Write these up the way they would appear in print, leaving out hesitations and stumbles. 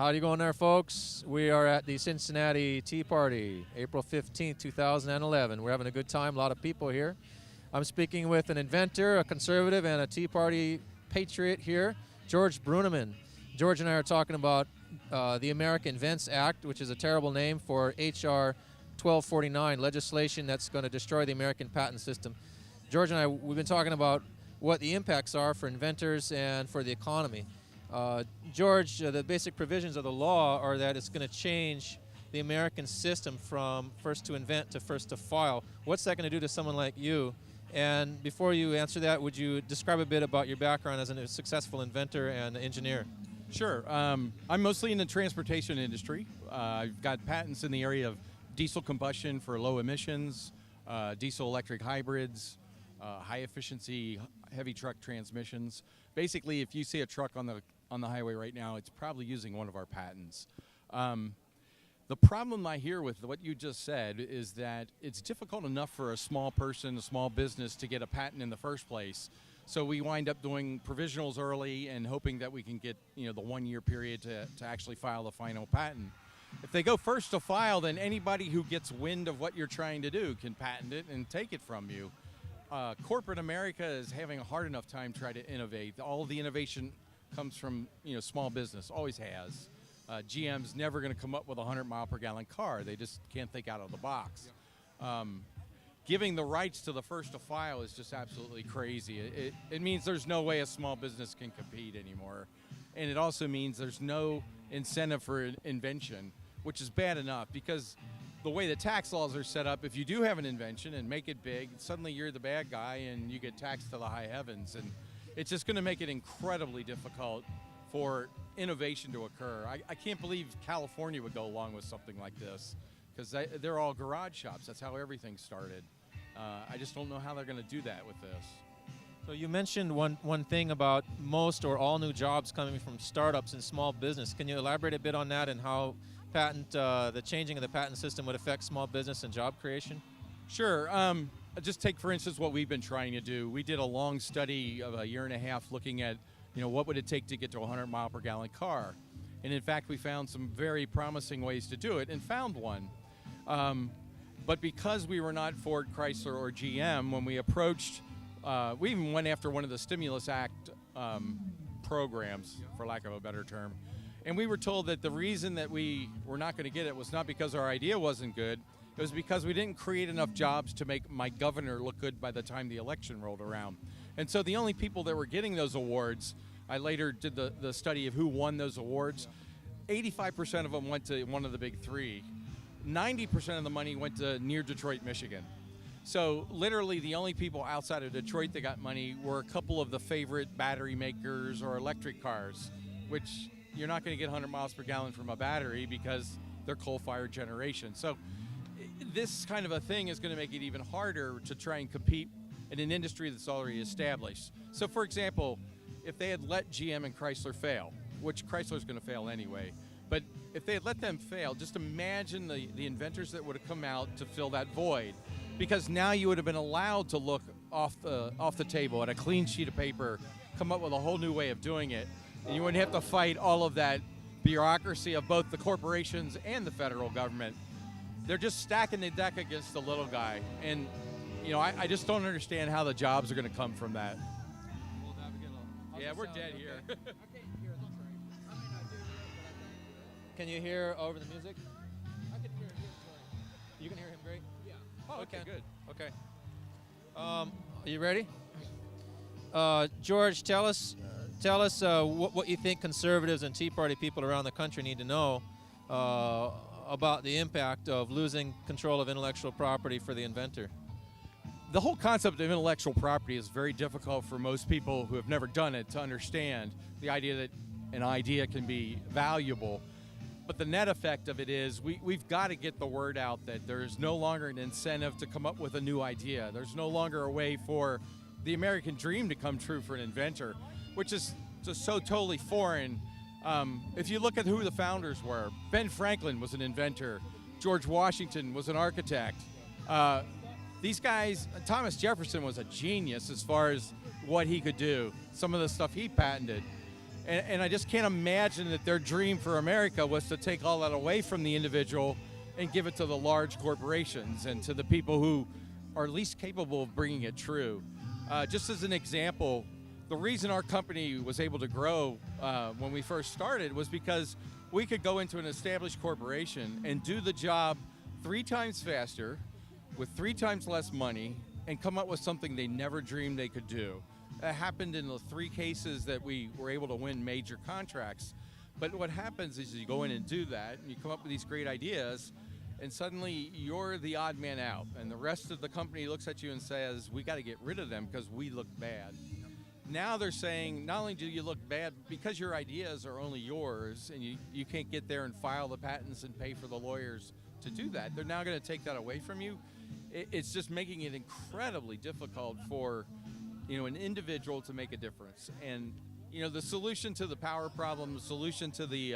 Howdy going there, folks? We are at the Cincinnati Tea Party, April 15th, 2011. We're having a good time, a lot of people here. I'm speaking with an inventor, a conservative, and a Tea Party patriot here, George Bruneman. George and I are talking about the American Invents Act, which is a terrible name for HR 1249, legislation that's going to destroy the American patent system. George and I, we've been talking about what the impacts are for inventors and for the economy. George, the basic provisions of the law are that it's going to change the American system from first to invent to first to file. What's that going to do to someone like you? And before you answer that, would you describe a bit about your background as a successful inventor and engineer? Sure. I'm mostly in the transportation industry. I've got patents in the area of diesel combustion for low emissions, diesel electric hybrids, high efficiency heavy truck transmissions. Basically, if you see a truck on the highway right now, it's probably using one of our patents. The problem I hear with what you just said is that it's difficult enough for a small person, a small business, to get a patent in the first place. So we wind up doing provisionals early and hoping that we can get, the 1 year period to actually file the final patent. If they go first to file, then anybody who gets wind of what you're trying to do can patent it and take it from you. Corporate America is having a hard enough time trying to innovate. All of the innovation comes from small business, always has. GM's never going to come up with a 100-mile-per-gallon car. They just can't think out of the box. Giving the rights to the first to file is just absolutely crazy. It means there's no way a small business can compete anymore. And it also means there's no incentive for invention, which is bad enough because the way the tax laws are set up, if you do have an invention and make it big, suddenly you're the bad guy and you get taxed to the high heavens. And it's just going to make it incredibly difficult for innovation to occur. I can't believe California would go along with something like this because they're all garage shops. That's how everything started. I just don't know how they're going to do that with this. So you mentioned one thing about most or all new jobs coming from startups and small business. Can you elaborate a bit on that and how the changing of the patent system would affect small business and job creation? Sure. Just take, for instance, what we've been trying to do. We did a long study of a year and a half looking at, what would it take to get to a 100-mile-per-gallon car. And in fact, we found some very promising ways to do it and found one. But because we were not Ford, Chrysler, or GM, when we approached, we even went after one of the Stimulus Act programs, for lack of a better term. And we were told that the reason that we were not going to get it was not because our idea wasn't good. It was because we didn't create enough jobs to make my governor look good by the time the election rolled around. And so the only people that were getting those awards, I later did the study of who won those awards, 85% of them went to one of the big three. 90% of the money went to near Detroit, Michigan. So literally the only people outside of Detroit that got money were a couple of the favorite battery makers or electric cars, which you're not going to get 100 miles per gallon from a battery because they're coal-fired generation. So this kind of a thing is going to make it even harder to try and compete in an industry that's already established. So for example, if they had let GM and Chrysler fail, which Chrysler's going to fail anyway, but if they had let them fail, just imagine the inventors that would have come out to fill that void. Because now you would have been allowed to look off the table at a clean sheet of paper, come up with a whole new way of doing it, and you wouldn't have to fight all of that bureaucracy of both the corporations and the federal government. They're just stacking the deck against the little guy, and I just don't understand how the jobs are going to come from that. Yeah, we're dead here. Can you hear over the music? I can hear him great. You can hear him great? Yeah. Oh, okay, good. Okay. Are you ready? George, tell us what you think conservatives and Tea Party people around the country need to know about the impact of losing control of intellectual property for the inventor. The whole concept of intellectual property is very difficult for most people who have never done it to understand. The idea that an idea can be valuable. But the net effect of it is we've got to get the word out that there's no longer an incentive to come up with a new idea. There's no longer a way for the American dream to come true for an inventor, which is just so totally foreign. If you look at who the founders were, Ben Franklin was an inventor. George Washington was an architect. These guys, Thomas Jefferson was a genius as far as what he could do, some of the stuff he patented. And I just can't imagine that their dream for America was to take all that away from the individual and give it to the large corporations and to the people who are least capable of bringing it true. Just as an example, the reason our company was able to grow when we first started was because we could go into an established corporation and do the job 3 times faster with 3 times less money and come up with something they never dreamed they could do. That happened in the 3 cases that we were able to win major contracts. But what happens is you go in and do that, and you come up with these great ideas, and suddenly you're the odd man out. And the rest of the company looks at you and says, we got to get rid of them because we look bad. Now they're saying, not only do you look bad, because your ideas are only yours, and you can't get there and file the patents and pay for the lawyers to do that, they're now going to take that away from you. It's just making it incredibly difficult for an individual to make a difference. And the solution to the power problem, the solution to the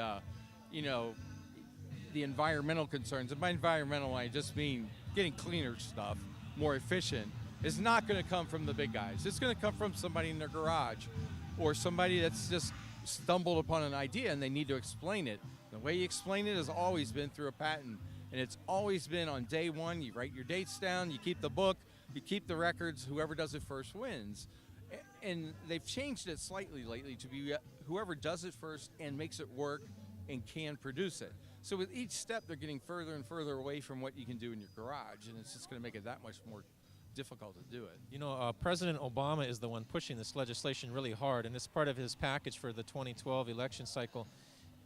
the environmental concerns, and by environmental I just mean getting cleaner stuff, more efficient, is not going to come from the big guys. It's going to come from somebody in their garage or somebody that's just stumbled upon an idea and they need to explain it. The way you explain it has always been through a patent, and it's always been on day one. You write your dates down, you keep the book, you keep the records, whoever does it first wins. And they've changed it slightly lately to be whoever does it first and makes it work and can produce it. So with each step, they're getting further and further away from what you can do in your garage, and it's just going to make it that much more difficult to do it. President Obama is the one pushing this legislation really hard, and it's part of his package for the 2012 election cycle.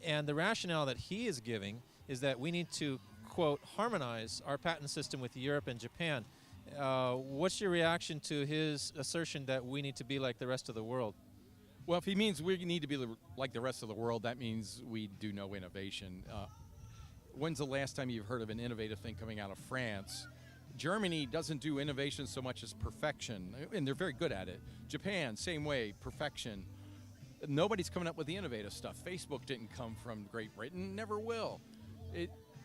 And the rationale that he is giving is that we need to, quote, harmonize our patent system with Europe and Japan. What's your reaction to his assertion that we need to be like the rest of the world? Well, if he means we need to be like the rest of the world, that means we do no innovation. When's the last time you've heard of an innovative thing coming out of France? Germany doesn't do innovation so much as perfection, and they're very good at it. Japan, same way, perfection. Nobody's coming up with the innovative stuff. Facebook didn't come from Great Britain, never will.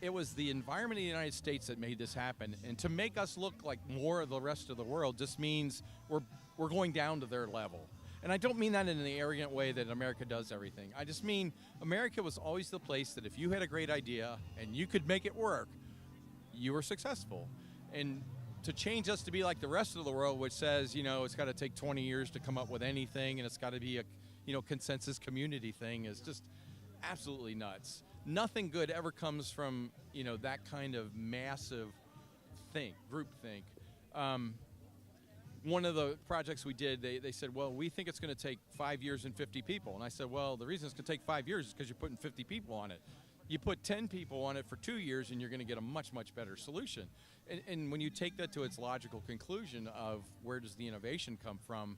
It was the environment in the United States that made this happen, and to make us look like more of the rest of the world just means we're going down to their level. And I don't mean that in the arrogant way that America does everything. I just mean America was always the place that if you had a great idea and you could make it work, you were successful. And to change us to be like the rest of the world, which says, it's got to take 20 years to come up with anything and it's got to be a, consensus community thing, is just absolutely nuts. Nothing good ever comes from, that kind of massive group think. One of the projects we did, they said, well, we think it's going to take 5 years and 50 people. And I said, well, the reason it's going to take 5 years is because you're putting 50 people on it. You put 10 people on it for 2 years and you're going to get a much, much better solution. And when you take that to its logical conclusion of where does the innovation come from,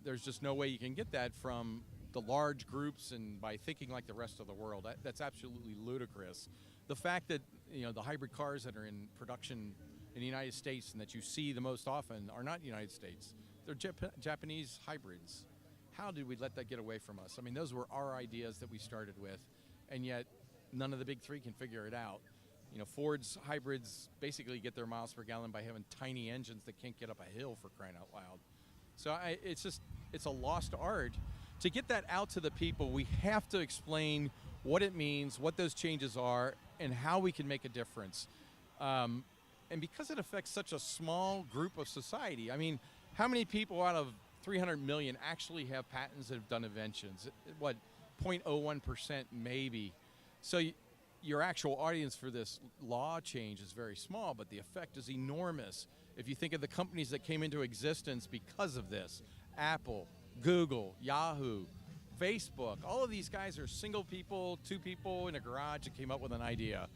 there's just no way you can get that from the large groups and by thinking like the rest of the world. That's absolutely ludicrous. The fact that, the hybrid cars that are in production in the United States and that you see the most often are not United States. They're Japanese hybrids. How did we let that get away from us? I mean, those were our ideas that we started with, and yet none of the big three can figure it out. Ford's hybrids basically get their miles per gallon by having tiny engines that can't get up a hill, for crying out loud. So it's a lost art. To get that out to the people, we have to explain what it means, what those changes are, and how we can make a difference. And because it affects such a small group of society, I mean, how many people out of 300 million actually have patents that have done inventions? What, 0.01% maybe? So your actual audience for this law change is very small, but the effect is enormous. If you think of the companies that came into existence because of this, Apple, Google, Yahoo, Facebook, all of these guys are single people, 2 people in a garage that came up with an idea.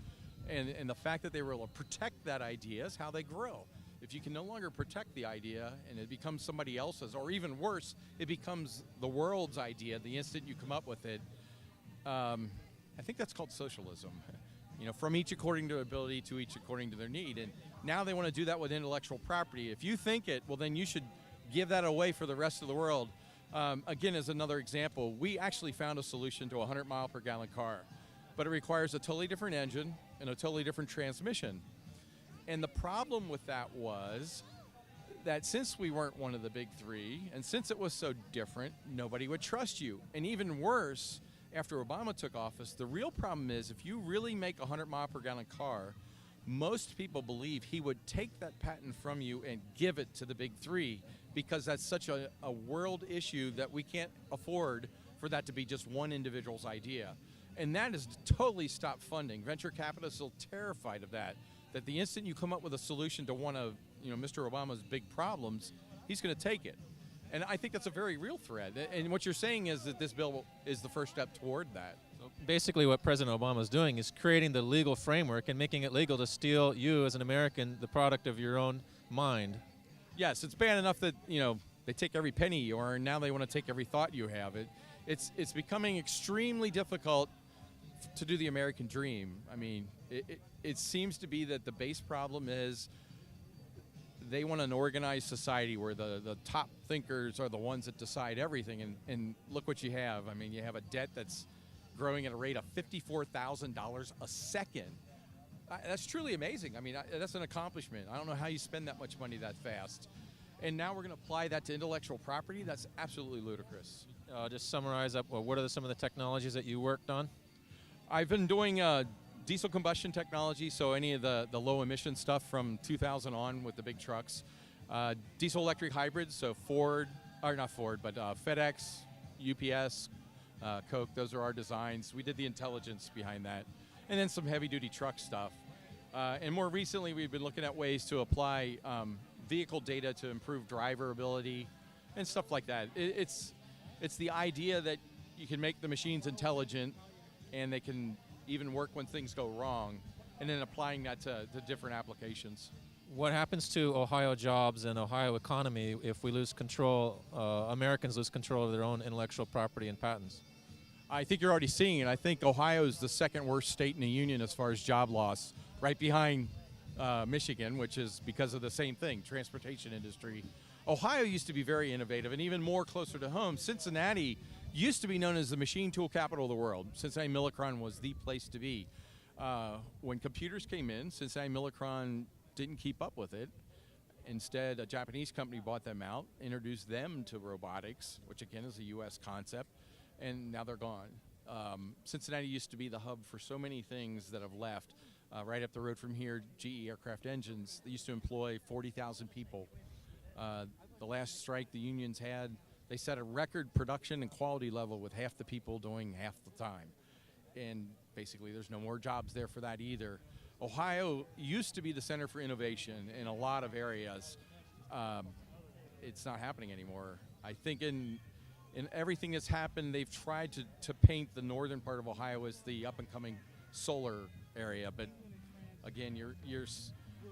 And the fact that they were able to protect that idea is how they grow. If you can no longer protect the idea and it becomes somebody else's, or even worse, it becomes the world's idea the instant you come up with it, I think that's called socialism. From each according to ability to each according to their need. And now they want to do that with intellectual property. If you think it, well, then you should give that away for the rest of the world. Again, as another example, we actually found a solution to a 100 mile per gallon car, but it requires a totally different engine and a totally different transmission. And the problem with that was that since we weren't one of the big three, and since it was so different, nobody would trust you. And even worse, after Obama took office, the real problem is if you really make a 100-mile-per-gallon car, most people believe he would take that patent from you and give it to the big three, because that's such a world issue that we can't afford for that to be just one individual's idea. And that has totally stopped funding. Venture capitalists are terrified of that the instant you come up with a solution to one of Mr. Obama's big problems, he's going to take it. And I think that's a very real threat. And what you're saying is that this bill is the first step toward that. So basically what President Obama is doing is creating the legal framework and making it legal to steal you as an American, the product of your own mind. Yes, it's bad enough that they take every penny you earn. Now they want to take every thought you have. It's becoming extremely difficult to do the American dream. I mean, it seems to be that the base problem is they want an organized society where the top thinkers are the ones that decide everything. And look what you have. I mean, you have a debt that's growing at a rate of $54,000 a second. That's truly amazing. I mean, that's an accomplishment. I don't know how you spend that much money that fast. And now we're going to apply that to intellectual property. That's absolutely ludicrous. Just summarize up, what are some of the technologies that you worked on? I've been doing diesel combustion technology, so any of the low emission stuff from 2000 on with the big trucks. Diesel electric hybrids, so FedEx, UPS, Coke, those are our designs. We did the intelligence behind that. And then some heavy duty truck stuff. And more recently, we've been looking at ways to apply vehicle data to improve driver ability and stuff like that. It's the idea that you can make the machines intelligent and they can even work when things go wrong, and then applying that to different applications. What happens to Ohio jobs and Ohio economy if we lose control, Americans lose control of their own intellectual property and patents? I think you're already seeing it. I think Ohio is the second worst state in the union as far as job loss, right behind Michigan, which is because of the same thing, transportation industry. Ohio used to be very innovative, and even more closer to home, Cincinnati used to be known as the machine tool capital of the world. Cincinnati Millicron was the place to be. When computers came in, Cincinnati Millicron didn't keep up with it. Instead, a Japanese company bought them out, introduced them to robotics, which again is a U.S. concept, and now they're gone. Cincinnati used to be the hub for so many things that have left. Right up the road from here, GE Aircraft Engines, they used to employ 40,000 people. The last strike the unions had, they set a record production and quality level with half the people doing half the time. And basically there's no more jobs there for that either. Ohio used to be the center for innovation in a lot of areas. It's not happening anymore. I think in everything that's happened, they've tried to paint the northern part of Ohio as the up-and-coming solar area, but again, you're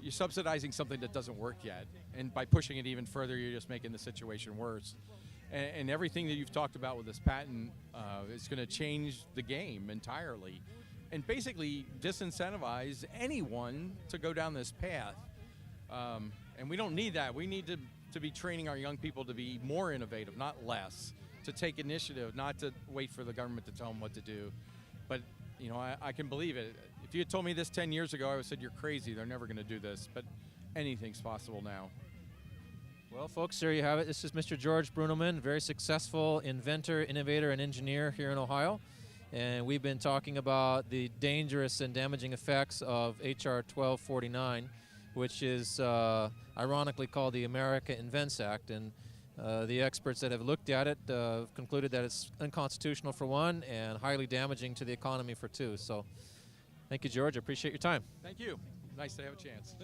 subsidizing something that doesn't work yet, and by pushing it even further, you're just making the situation worse. And everything that you've talked about with this patent is going to change the game entirely, and basically disincentivize anyone to go down this path. And we don't need that. We need to be training our young people to be more innovative, not less, to take initiative, not to wait for the government to tell them what to do. But I can believe it. If you had told me this 10 years ago, I would have said, you're crazy, they're never going to do this. But anything's possible now. Well, folks, there you have it. This is Mr. George Bruneman, very successful inventor, innovator, and engineer here in Ohio. And we've been talking about the dangerous and damaging effects of HR 1249, which is ironically called the America Invents Act. And the experts that have looked at it concluded that it's unconstitutional for one and highly damaging to the economy for two. So thank you, George. I appreciate your time. Thank you. Nice to have a chance.